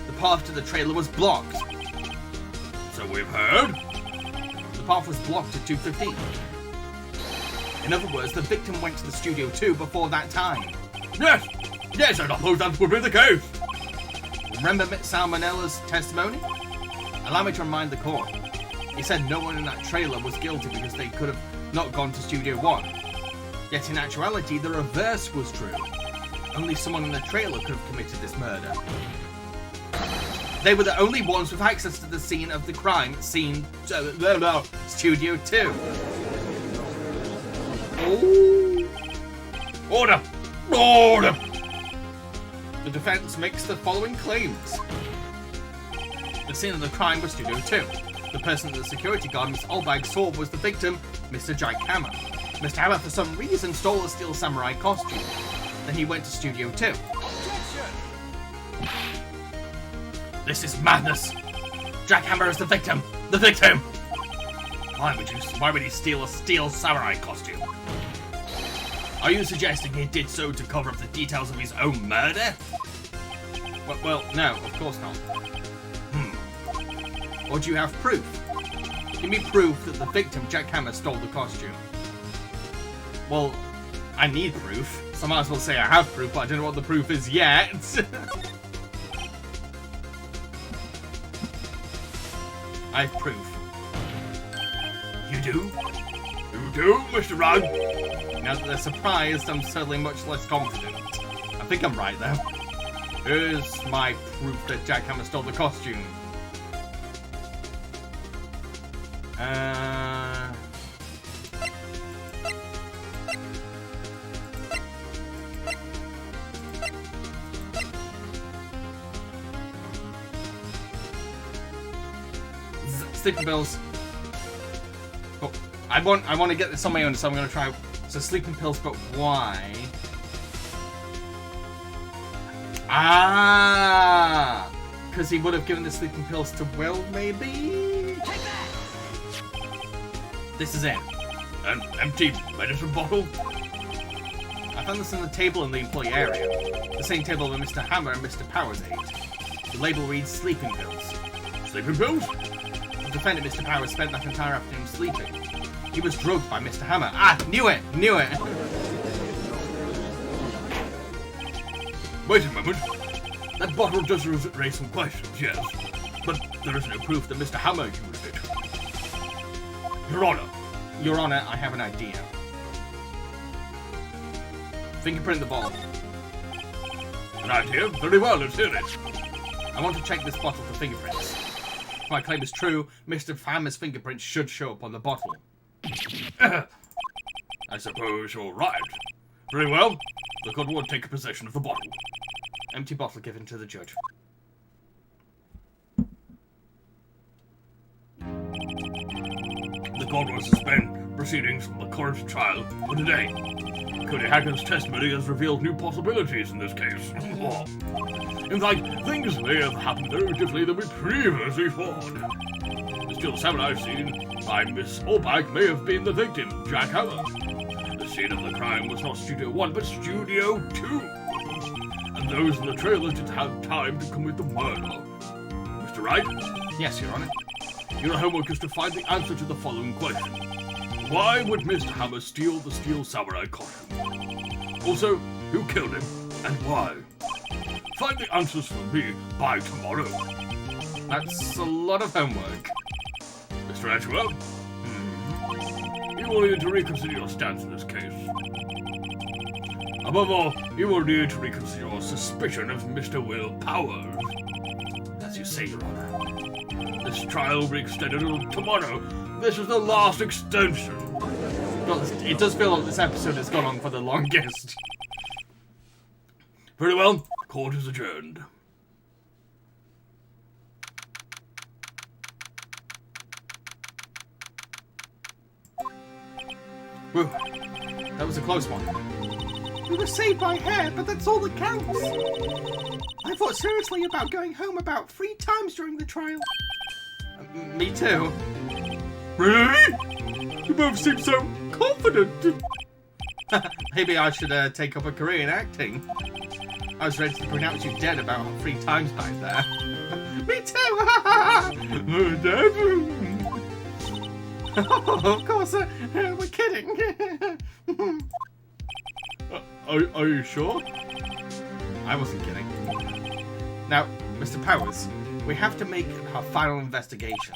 The path to the trailer was blocked. So we've heard? The path was blocked at 2:15. In other words, the victim went to the Studio 2 before that time. Yes! Yes, I suppose that would be the case. Remember Miss Salmonella's testimony? Allow me to remind the court. He said no one in that trailer was guilty because they could have not gone to Studio 1. Yet in actuality, the reverse was true. Only someone in the trailer could have committed this murder. They were the only ones with access to the scene of the crime, Studio 2. Oh. Order! Order! The defense makes the following claims. The scene of the crime was Studio 2. The person that the security guard, Miss Olbag, saw was the victim, Mr. Jackhammer. Mr. Hammer, for some reason, stole a steel samurai costume. Then he went to Studio 2. This is madness! Jackhammer is the victim! The victim! Why would he steal a steel samurai costume? Are you suggesting he did so to cover up the details of his own murder? Well, no, of course not. Or do you have proof? Give me proof that the victim, Jackhammer, stole the costume. Well, I need proof, so I might as well say I have proof, but I don't know what the proof is yet. I have proof. You do? You do, Mr. Wright? Now that they're surprised, I'm certainly much less confident. I think I'm right, though. Here's my proof that Jackhammer stole the costume. Sleeping pills. Oh, I want to get this on my own, so I'm going to try. So sleeping pills, but why? Ah, because he would have given the sleeping pills to Will, maybe. This is it. An empty medicine bottle? I found this on the table in the employee area. The same table where Mr. Hammer and Mr. Powers ate. The label reads sleeping pills. Sleeping pills? The defendant, Mr. Powers, spent that entire afternoon sleeping. He was drugged by Mr. Hammer. Ah, knew it! Knew it! Wait a moment. That bottle does raise some questions, yes. But there is no proof that Mr. Hammer used it. Your Honor. Your Honor, I have an idea. Fingerprint the bottle. An idea? Very well, let's hear it. I want to check this bottle for fingerprints. If my claim is true, Mr. Hammer's fingerprints should show up on the bottle. I suppose you're right. Very well. The court will take possession of the bottle. Empty bottle given to the judge. The court will suspend proceedings from the current trial for today. Cody Hacker's testimony has revealed new possibilities in this case. In fact, things may have happened very differently than we previously thought. The steel samurai scene by Miss Orbach may have been the victim, Jack Hammer. The scene of the crime was not Studio 1, but Studio 2. And those in the trailer didn't have time to commit the murder. Mr. Wright? Yes, Your Honor. Your homework is to find the answer to the following question. Why would Mr. Hammer steal the steel samurai costume? Also, who killed him, and why? Find the answers for me by tomorrow. That's a lot of homework. Mr. Ashwell? You will need to reconsider your stance in this case. Above all, you will need to reconsider your suspicion of Mr. Will Powers. As you say, Your Honor. This trial will be extended until tomorrow. This is the last extension. Well, it does feel like this episode has gone on for the longest. Very well. Court is adjourned. Whew. That was a close one. We were saved by hair, but that's all that counts. I thought seriously about going home about 3 times during the trial. Me too. Really? You both seem so confident. Maybe I should take up a career in acting. I was ready to pronounce you dead about 3 times back there. Me too! Dad? Oh, of course, we're kidding. Are you sure? I wasn't kidding. Now, Mr. Powers, we have to make our final investigation.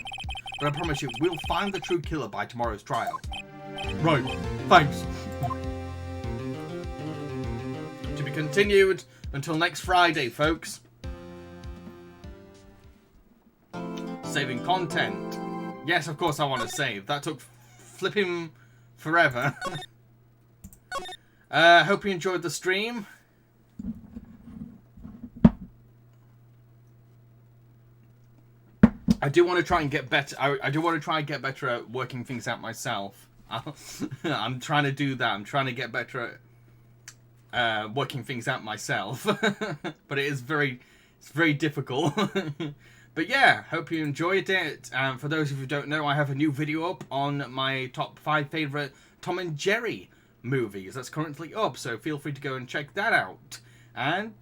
But I promise you, we'll find the true killer by tomorrow's trial. Right. Thanks. To be continued until next Friday, folks. Saving content. Yes, of course I want to save. That took flipping forever. Hope you enjoyed the stream. I do want to try and get better. I do want to try and get better at working things out myself. I'm trying to do that. I'm trying to get better at working things out myself. But it's very difficult. But yeah, hope you enjoyed it. For those of you who don't know, I have a new video up on my top 5 favourite Tom and Jerry movies. That's currently up, so feel free to go and check that out. And